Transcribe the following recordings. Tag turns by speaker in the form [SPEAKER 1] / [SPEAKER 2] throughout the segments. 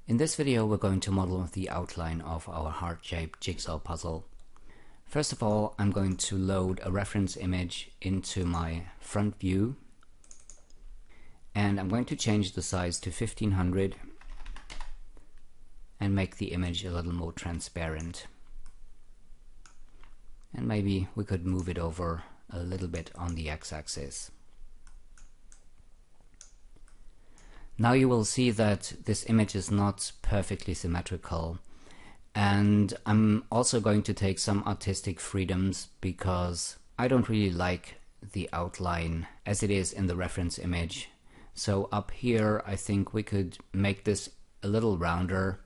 [SPEAKER 1] In this video we're going to model the outline of our heart-shaped jigsaw puzzle. First of all, I'm going to load a reference image into my front view, and I'm going to change the size to 1500 and make the image a little more transparent. And maybe we could move it over a little bit on the x-axis. Now you will see that this image is not perfectly symmetrical, and I'm also going to take some artistic freedoms because I don't really like the outline as it is in the reference image. So up here I think we could make this a little rounder,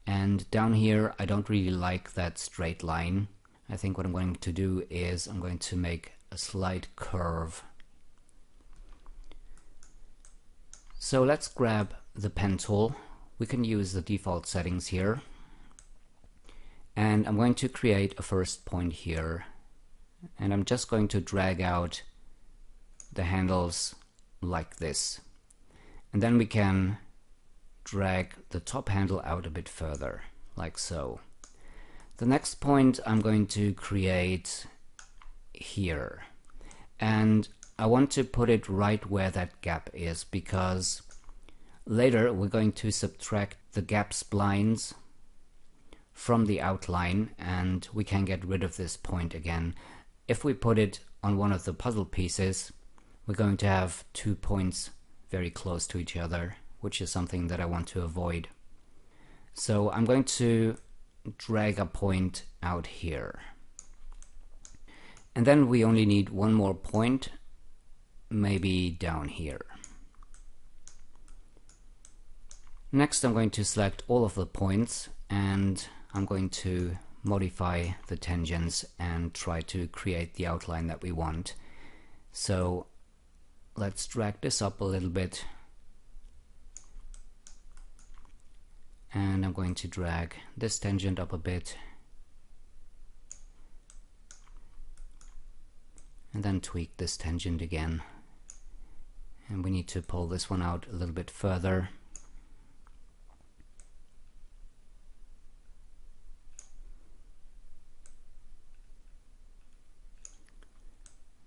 [SPEAKER 1] and down here I don't really like that straight line. I think what I'm going to do is I'm going to make a slight curve. So let's grab the pen tool. We can use the default settings here. And I'm going to create a first point here. And I'm just going to drag out the handles like this. And then we can drag the top handle out a bit further, like so. The next point I'm going to create here. And I want to put it right where that gap is, because later we're going to subtract the gap splines from the outline and we can get rid of this point again. If we put it on one of the puzzle pieces, we're going to have 2 points very close to each other, which is something that I want to avoid. So I'm going to drag a point out here. And then we only need one more point, maybe down here. Next I'm going to select all of the points and I'm going to modify the tangents and try to create the outline that we want. So let's drag this up a little bit, and I'm going to drag this tangent up a bit and then tweak this tangent again. And we need to pull this one out a little bit further.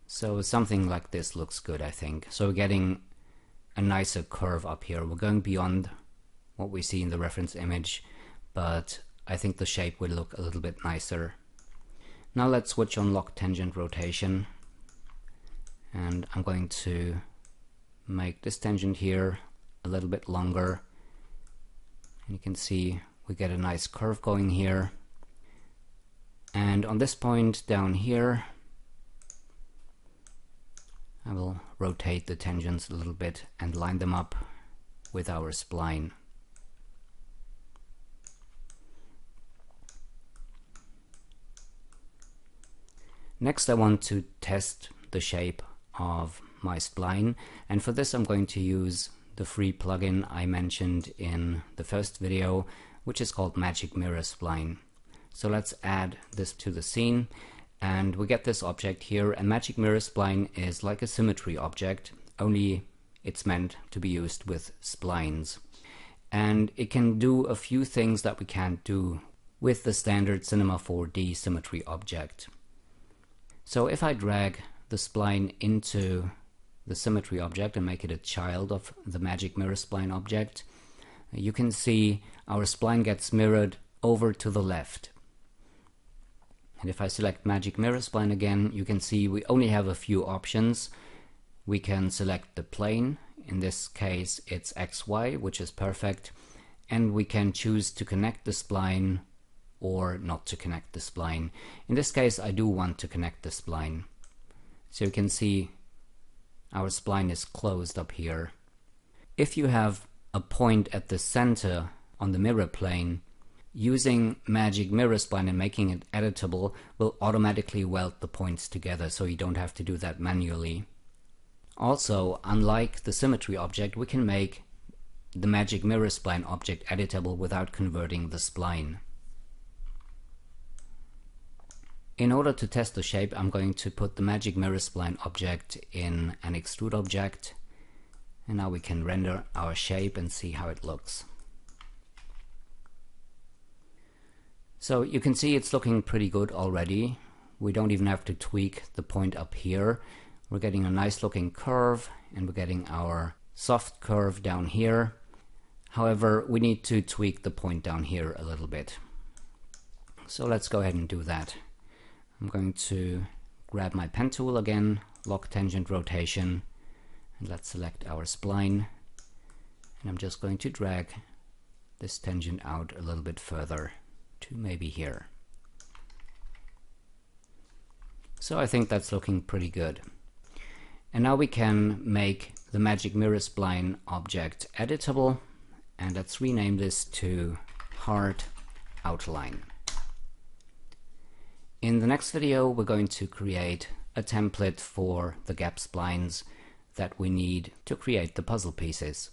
[SPEAKER 1] So something like this looks good, I think. So we're getting a nicer curve up here. We're going beyond what we see in the reference image, but I think the shape will look a little bit nicer. Now let's switch on lock tangent rotation, and I'm going to make this tangent here a little bit longer, and you can see we get a nice curve going here. And on this point down here I will rotate the tangents a little bit and line them up with our spline. Next I want to test the shape of my spline, and for this I'm going to use the free plugin I mentioned in the first video, which is called Magic Mirror Spline. So let's add this to the scene, and we get this object here. And Magic Mirror Spline is like a symmetry object, only it's meant to be used with splines. And it can do a few things that we can't do with the standard Nitro4D symmetry object. So if I drag the spline into the symmetry object and make it a child of the Magic Mirror Spline object, you can see our spline gets mirrored over to the left. And if I select Magic Mirror Spline again, you can see we only have a few options. We can select the plane, in this case it's XY, which is perfect, and we can choose to connect the spline or not to connect the spline. In this case I do want to connect the spline. So you can see our spline is closed up here. If you have a point at the center on the mirror plane, using Magic Mirror Spline and making it editable will automatically weld the points together, so you don't have to do that manually. Also, unlike the symmetry object, we can make the Magic Mirror Spline object editable without converting the spline. In order to test the shape, I'm going to put the Magic Mirror Spline object in an extrude object, and now we can render our shape and see how it looks. So you can see it's looking pretty good already. We don't even have to tweak the point up here. We're getting a nice looking curve, and we're getting our soft curve down here. However, we need to tweak the point down here a little bit. So let's go ahead and do that. I'm going to grab my pen tool again, lock tangent rotation, and let's select our spline. And I'm just going to drag this tangent out a little bit further to maybe here. So I think that's looking pretty good. And now we can make the Magic Mirror Spline object editable, and let's rename this to Hard Outline. In the next video, we're going to create a template for the gap splines that we need to create the puzzle pieces.